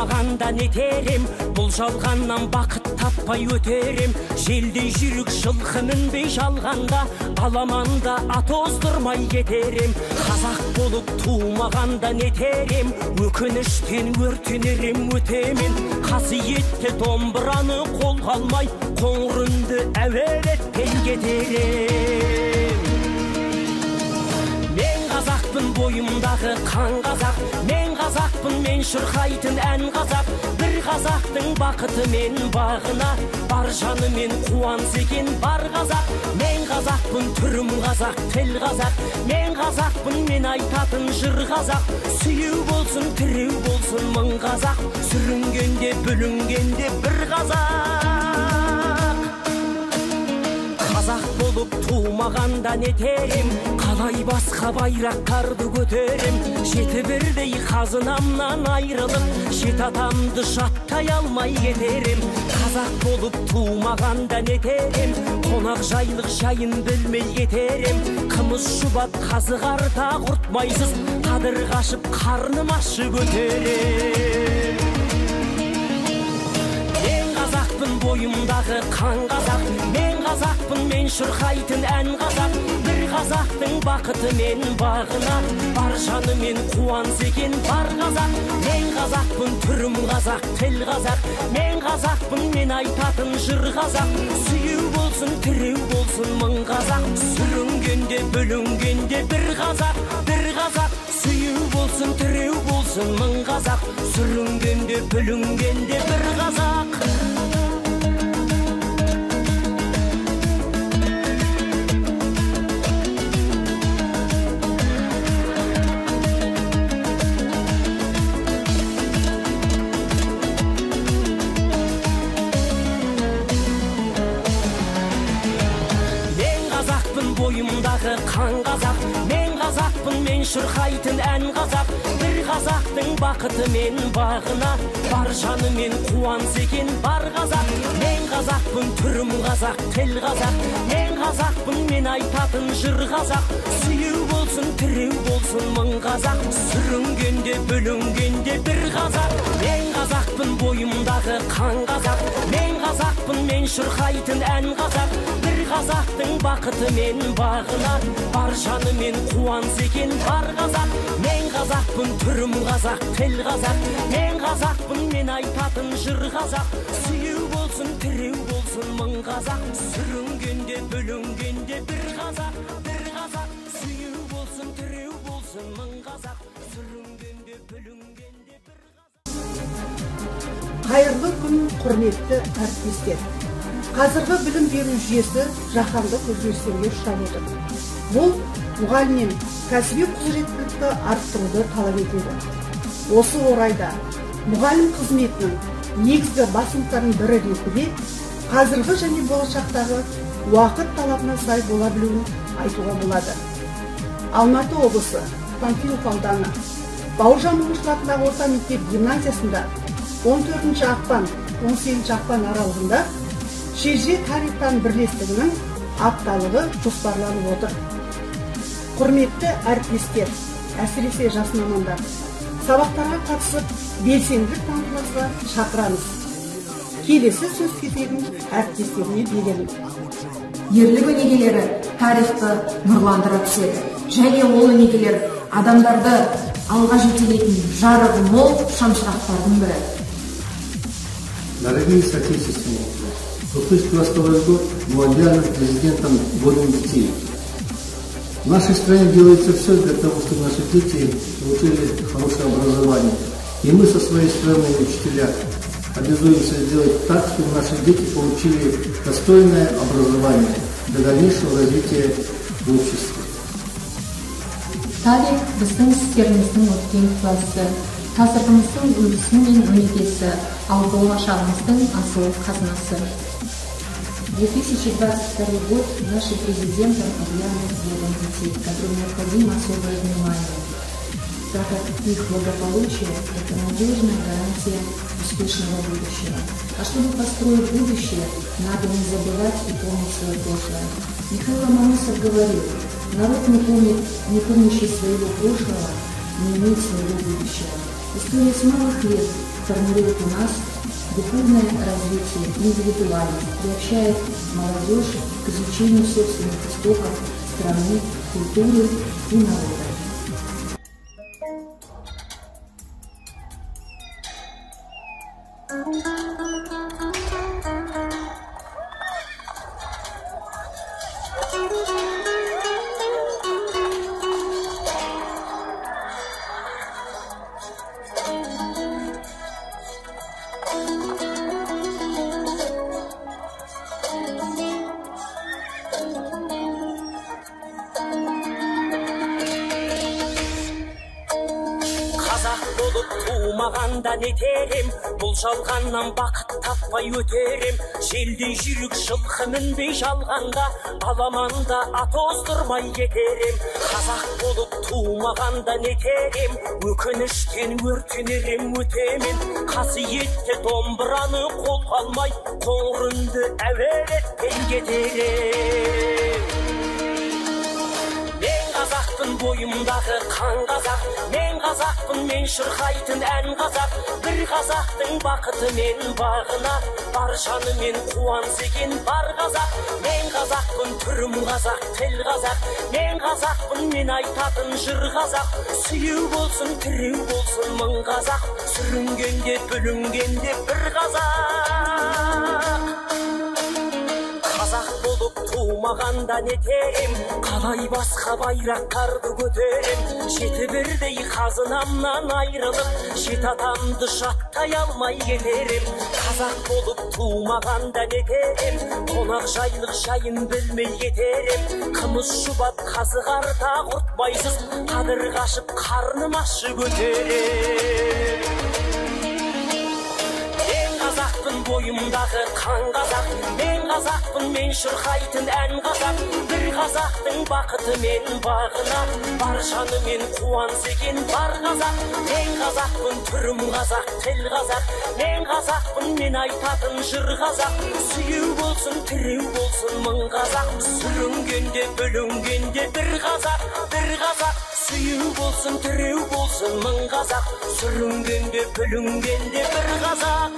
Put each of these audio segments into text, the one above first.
тумағанда нетерем, бұл жалғаннан бақыт таппай өтерем. Желдей жүрік жылқы мінбей жалғанда, аламанда ат оздырмай кетерем. Қазақ болып тумағанда нетерем, өкініштен өртенерем өтемен. Қасиетті домбыраны қолға алмай, қоңыр үнді әуелетпен кетерем. Мен қазақпын, бойымдағы қан қазақ, мен қазақпын, мен шырқайтын ән қазақ. Бір қазақтың бақыты мен бағына, бар жаны мен қуаныс екен бар қазақ. Мен қазақпын, түрім қазақ, тіл қазақ, мен қазақпын, мен айтатын жыр қазақ. Сүйеу болсын, тіреу болсын мың қазақ, сүрінгенде бүлінгенде бір қазақ. Қазақ болып тумағанда нетерем, қалай басқа байрақтарды көтерем. Жеті бірдей қазынамнан айрылып, жеті атамды жаттай алмай кетерем. Қазақ болып тумағанда нетерем, қонақ жайлық жайын білмей кетерем. Қымыз шұбат қазы қарта құртмайсыз, қадыр қашып қарным ашы көтерем. Мен қазақпын, бойымдағы қан қазақ, мен қазақпын, мен шырқайтын ән қазақ. Бір қазақтың бақыты мен бағына, бар жаны мен қуаныс екен бар қазақ. Мен қазақпын, түрім қазақ, тіл қазақ, мен қазақпын, мен айтатын жыр қазақ. Сүйеу болсын, тіреу болсын мың қазақ, сүрінгенде бүлінгенде бір қазақ, бір қазақ. Сүйеу болсын, тіреу болсын мың қазақ, сүрінгенде бүлінгенде бір қазақ. Бойымдағы қан қазақ, мен қазақпын, мен шырқайтын ән қазақ. Бір қазақтың бақыты мен бағына, бар жаны мен қуаныс екен бар қазақ. Мен қазақпын, түрім қазақ, тіл қазақ, мен қазақпын, мен айтатын жыр қазақ. Сүйеу болсын, тіреу болсын мың қазақ, сүрінгенде бүлінгенде бір қазақ. Мен қазақпын, бойымдағы қан қазақ, мен қазақпын, мен шырқайтын ән қазақ. Бір қазақтың бақыты мен бағына, бар жаны мен қуаныс екен бар қазақ. Мен қазақпын, түрім қазақ, тіл қазақ, мен қазақпын, мен айтатын жыр қазақ. Сүйеу болсын, тіреу болсын мың қазақ, сүрінгенде бүлінгенде бір қазақ, бір қазақ. Сүйеу болсын, тіреу болсын мың қазақ, сүрінгенде бүлінгенде бір қазақ. Қайырлы күн, құрметті әріптестер. Қазіргі білім беру жүйесі жаһандық өзгерістерге ұшырап отыр. Бұл мұғалімнен кәсіби құзыреттілікті арттыруды талап етеді. Осы орайда мұғалім қызметінің негізгі басымдықтарының бірі ретінде қазіргі және болашақтағы уақыт талабына сай бола білуін айтуға болады. Алматы облысы, Панфилов ауданы, Бауыржан Момышұлы атындағы орта мектеп гимназиясында 14 ақпан, 18 ақпан аралығында Шежіре тарихтан бірлестігінің апталығы жоспарланып отыр. Құрметті әріптестер, әсіресе жас мамандар, сабақтарға қатысып белсенділік танытуға шақырамыз. Келесі сөз кезегін әріптестеріне беремін. Ерлік өнегелері тарихты нұрландыра түседі. Және ол өнегелер адамдарды алға жетелейтін жарығы мол шамшырақтардың бірі. Дорогие соотечественники, 2022 год был объявлен президентом годом детей. В нашей стране делается все для того, чтобы наши дети получили хорошее образование. И мы со своей стороны, учителя, обязуемся сделать так, чтобы наши дети получили достойное образование для дальнейшего развития в обществе. Тарих біздің істеріміздің өткен куәсі, қазіргіміздің үлгісі мен өнегесі, ал болашағымыздың асыл қазынасы. 2022 год нашим президентом объявлен годом детей, которым необходимо особое внимание, так как их благополучие – это надежная гарантия успешного будущего. А чтобы построить будущее, надо не забывать и помнить свое прошлое. Михаил Ломоносов говорил: народ, не помнящий своего прошлого, не имеет своего будущего. История с малых лет формирует у нас духовное развитие, индивидуальность, приобщает молодежь к изучению собственных истоков страны, культуры и народа. Туумаганда нетерем, бұл жалғаннан бақыт таппай өтерем. Желдей жүрік жылқы мінбей жалғанда, аламанда ат оздырмай кетерем. Қазақ болып туумаганда нетерем, өкініштен өртенерем өтемен. Қасиетті домбыраны қолға алмай, қоңыр үнді әуелетпен кетерем. Қазақпын бойымдағы қан қазақ, мен қазақпын, мен шырқайтын ән қазақ. Бір қазақтың бақыты мен бағына, бар жанымен қуанса екен бар қазақ. Мен қазақпын, түрім қазақ, тіл қазақ. Мен қазақпын, мен айтатын жыр қазақ. Сүйеу болсын, тіреу болсын мың қазақ, сүрінгенде бүлінгенде бір қазақ. Қазақ болып туумаганда нетерем, қалай басқа байрақтарды көтерем. Жеті бірдей қазынамнан айрылып, жеті атамды жаттай алмай кетерем. Қазақ болып туумаганда нетерем, қонақ жайлық жайын білмей кетерем. Қымыз шұбат қазы қарта құртпайсыз, қадыр қашып қарным ашы көтерем. Қазақпын бойымдағы қан қазақ, мен қазақпын, мен шырқайтын ән қазақ. Бір қазақтың бақыты мен бағына, бар жанымен қуанса екен бар қазақ. Мен қазақпын, түрім қазақ, тіл қазақ. Мен қазақпын, мен айтатын жыр қазақ. Сүйеу болсын, тіреу болсын мың қазақ, сүрінгенде бүлінгенде бір қазақ, бір қазақ. Сүйеу болсын, тіреу болсын мың қазақ, сүрінгенде бүлінгенде бір қазақ.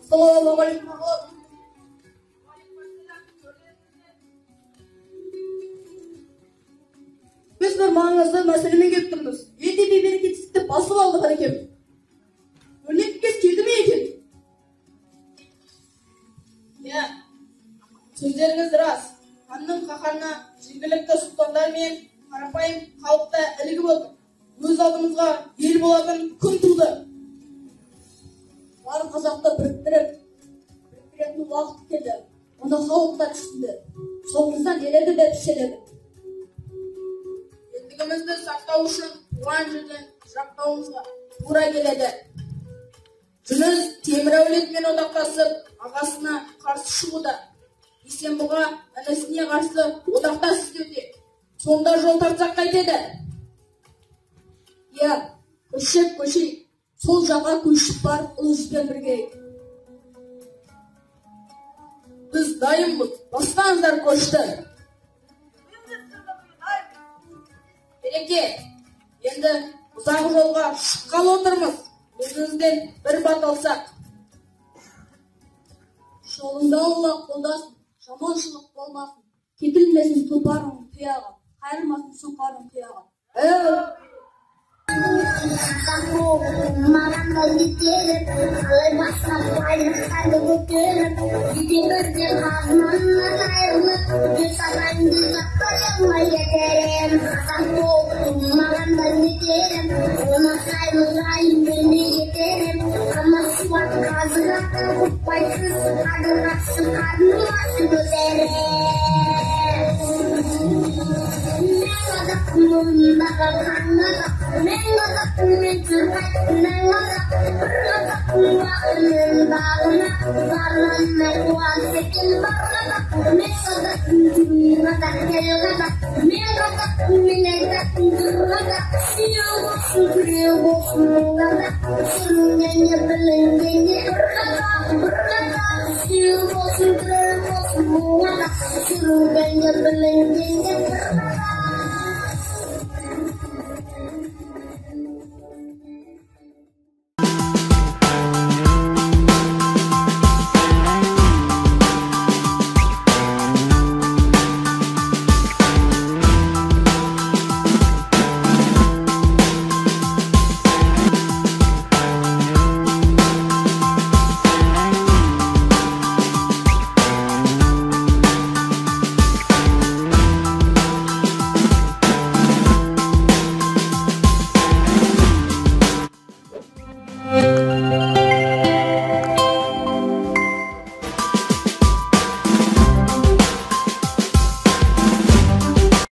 Assalamualaikum. Biz bir mağazada meseleme getirdik. Yedi bir bereketsizlikte basıp aldık hareket. Örnek kez girdi mi ekin? Ya, sözleriniz rast. Hanım kakarına, жергілікті сұлтандар мен қарапайым халықта ілігіп отыр. Өз алдымызға ел болатын күн туды. Бар қазақты біріктіретін уақыт келді. Оны халықтар түсінді. Соңымыздан еледі де пішеледі. Ендігімізді сақтау үшін туған жерден жақтауымызға тура келеді. Жүніс темір әулетімен одақтасып, ағасына қарсы шығуда. Есенбұға інісіне қарсы одақтас іздеуде. Сонда жол тартсақ қайтеді. Я, көшейік. Сол жаққа көшіп бар ұлы жүзбен бірге. Біз дайынбыз, бастаңыздар көшті. Береке, енді ұзақ жолға шыққалы отырмыз. Өзіңізден бір бат алсақ. Жолында Алла қолдасын, жаманшылық болмасын. Кетілмесін тұлпарың тұяға, қайырмасын сұңқарың тұяға. Maranda getirir, başına bayrakları götürür. Gidiyordu hazmanla ayrılıp, güçlendi zaklarına yeterim. Maranda getirir, ona saygılayım beni yeterim. Ama suat kazırakta kupaysız, kadın aksın, kadın aksın göterim. Suruh dan nyebelin